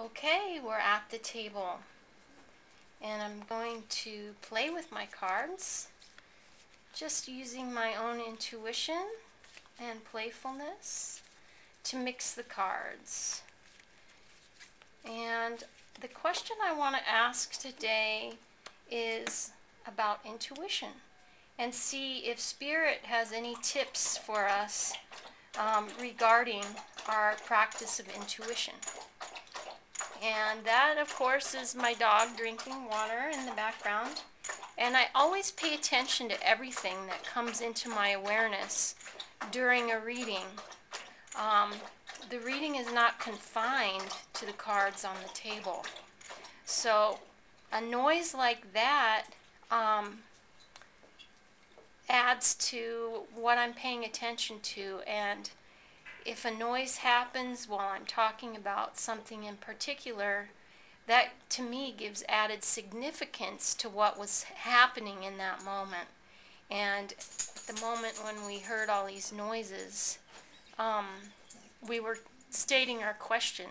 Okay, we're at the table, and I'm going to play with my cards, just using my own intuition and playfulness to mix the cards. And the question I want to ask today is about intuition, and see if Spirit has any tips for us regarding our practice of intuition. And that, of course, is my dog drinking water in the background. And I always pay attention to everything that comes into my awareness during a reading. The reading is not confined to the cards on the table. So a noise like that adds to what I'm paying attention to. And if a noise happens while I'm talking about something in particular, that to me gives added significance to what was happening in that moment. And at the moment when we heard all these noises, we were stating our question.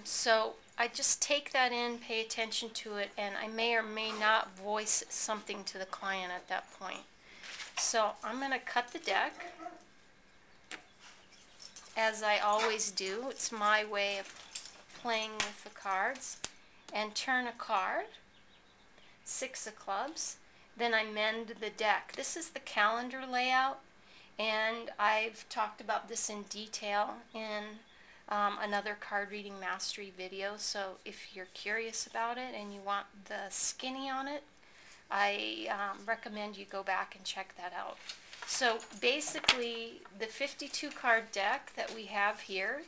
So I just take that in, pay attention to it, and I may or may not voice something to the client at that point. So I'm going to cut the deck, as I always do. It's my way of playing with the cards. And turn a card, 6 of clubs. Then I mend the deck. This is the calendar layout, and I've talked about this in detail in another card reading mastery video. So if you're curious about it and you want the skinny on it, I recommend you go back and check that out. So basically, the 52 card deck that we have here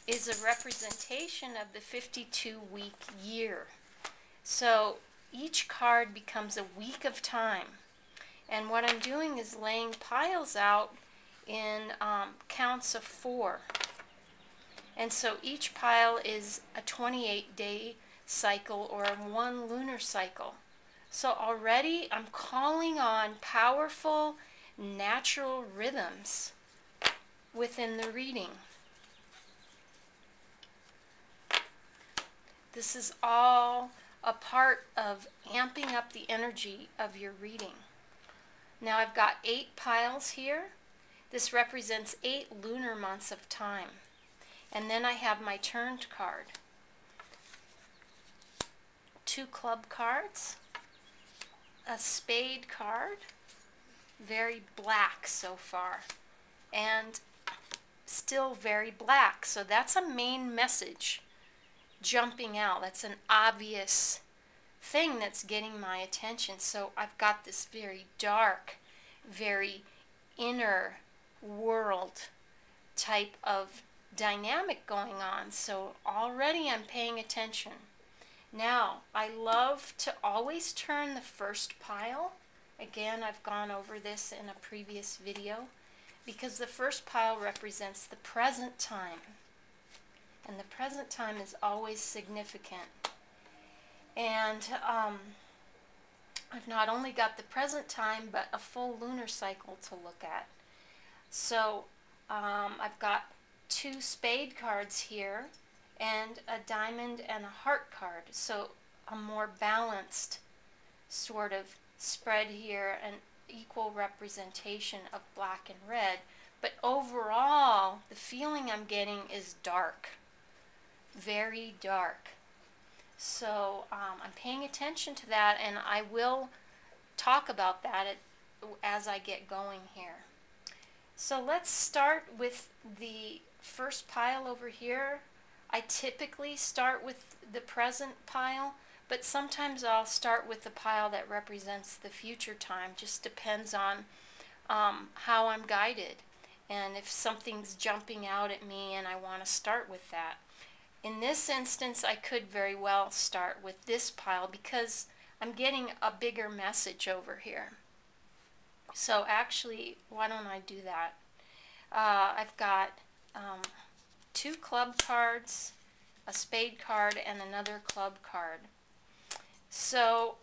is a representation of the 52-week year. So each card becomes a week of time. And what I'm doing is laying piles out in counts of 4. And so each pile is a 28-day cycle or a 1 lunar cycle. So already I'm calling on powerful natural rhythms within the reading. This is all a part of amping up the energy of your reading. Now I've got 8 piles here. This represents 8 lunar months of time. And then I have my turned card. 2 club cards, a spade card, very black so far, and still very black. So that's a main message jumping out. That's an obvious thing that's getting my attention. So I've got this very dark, very inner world type of dynamic going on. So already I'm paying attention. Now, I love to always turn the first pile. Again, I've gone over this in a previous video, because the first pile represents the present time. And the present time is always significant. And I've not only got the present time, but a full lunar cycle to look at. So I've got 2 spade cards here, and a diamond and a heart card. So a more balanced sort of spread here, an equal representation of black and red. But overall, the feeling I'm getting is dark, very dark. So I'm paying attention to that, and I will talk about that as I get going here. So let's start with the first pile over here. I typically start with the present pile, but sometimes I'll start with the pile that represents the future time. Just depends on how I'm guided, and if something's jumping out at me and I want to start with that. In this instance, I could very well start with this pile because I'm getting a bigger message over here. So actually, why don't I do that? I've got 2 club cards, a spade card, and another club card. So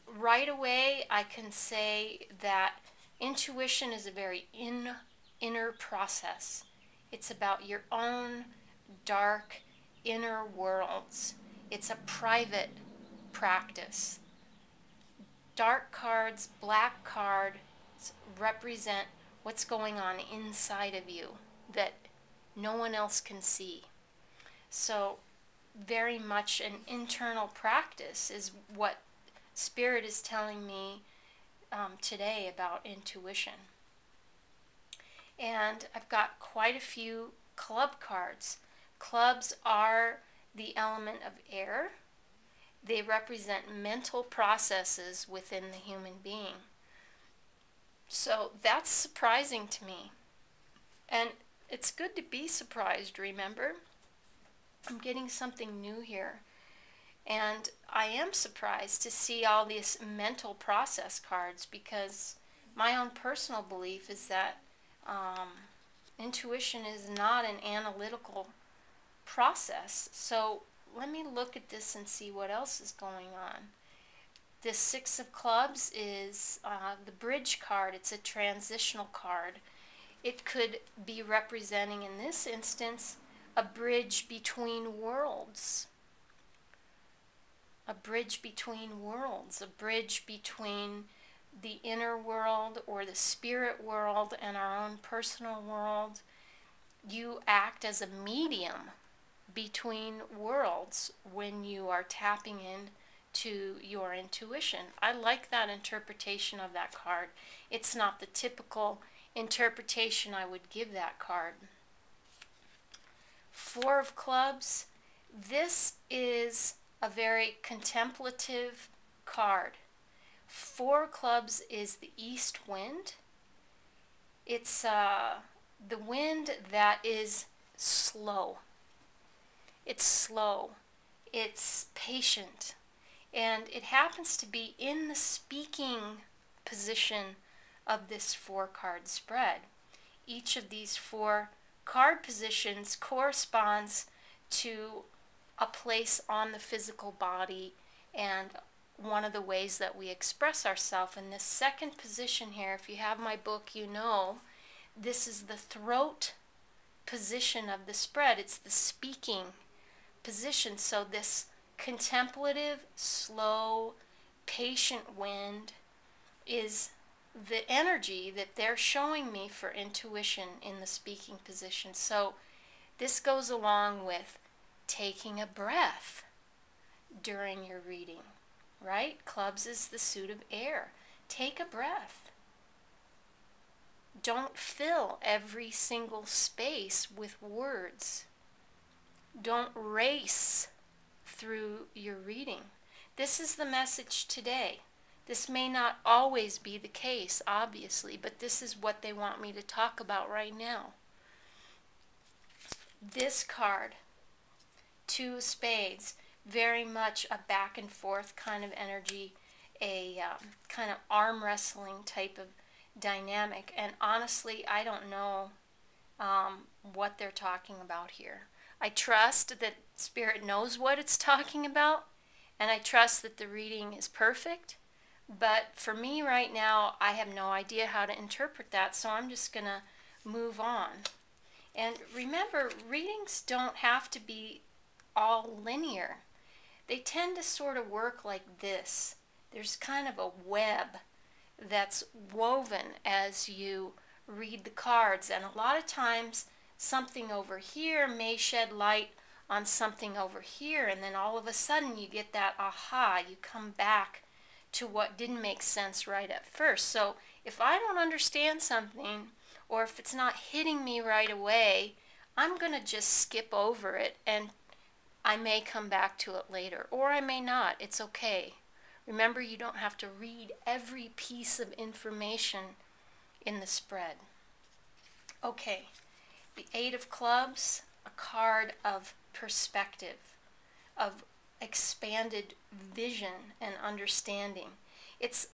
right away I can say that intuition is a very inner process. It's about your own dark inner worlds. It's a private practice. Dark cards, black cards represent what's going on inside of you that no one else can see. So very much an internal practice is what Spirit is telling me today about intuition. And I've got quite a few club cards. Clubs are the element of air. They represent mental processes within the human being. So that's surprising to me. And it's good to be surprised, remember? I'm getting something new here. And I am surprised to see all these mental process cards, because my own personal belief is that intuition is not an analytical process. So let me look at this and see what else is going on. This Six of Clubs is the bridge card. It's a transitional card. It could be representing, in this instance, a bridge between worlds. A bridge between worlds. A bridge between the inner world or the spirit world and our own personal world. You act as a medium between worlds when you are tapping in to your intuition. I like that interpretation of that card. It's not the typical interpretation I would give that card. Four of Clubs. This is a very contemplative card. Four Clubs is the east wind. It's the wind that is slow. It's slow. It's patient. And it happens to be in the speaking position of this four-card spread. Each of these four card positions corresponds to a place on the physical body and one of the ways that we express ourselves. In this second position here, if you have my book, you know, this is the throat position of the spread. It's the speaking position. So this contemplative, slow, patient wind is the energy that they're showing me for intuition in the speaking position. So this goes along with taking a breath during your reading, right? Clubs is the suit of air. Take a breath. Don't fill every single space with words. Don't race through your reading. This is the message today. This may not always be the case, obviously, but this is what they want me to talk about right now. This card, Two of Spades, very much a back and forth kind of energy, a kind of arm wrestling type of dynamic. And honestly, I don't know what they're talking about here. I trust that Spirit knows what it's talking about, and I trust that the reading is perfect. But for me right now, I have no idea how to interpret that, so I'm just going to move on. And remember, readings don't have to be all linear. They tend to sort of work like this. There's kind of a web that's woven as you read the cards, and a lot of times something over here may shed light on something over here, and then all of a sudden you get that aha, you come back to what didn't make sense right at first. So if I don't understand something, or if it's not hitting me right away, I'm going to just skip over it, and I may come back to it later, or I may not. It's okay. Remember, you don't have to read every piece of information in the spread. Okay, the Eight of Clubs, a card of perspective, of expanded vision and understanding. It's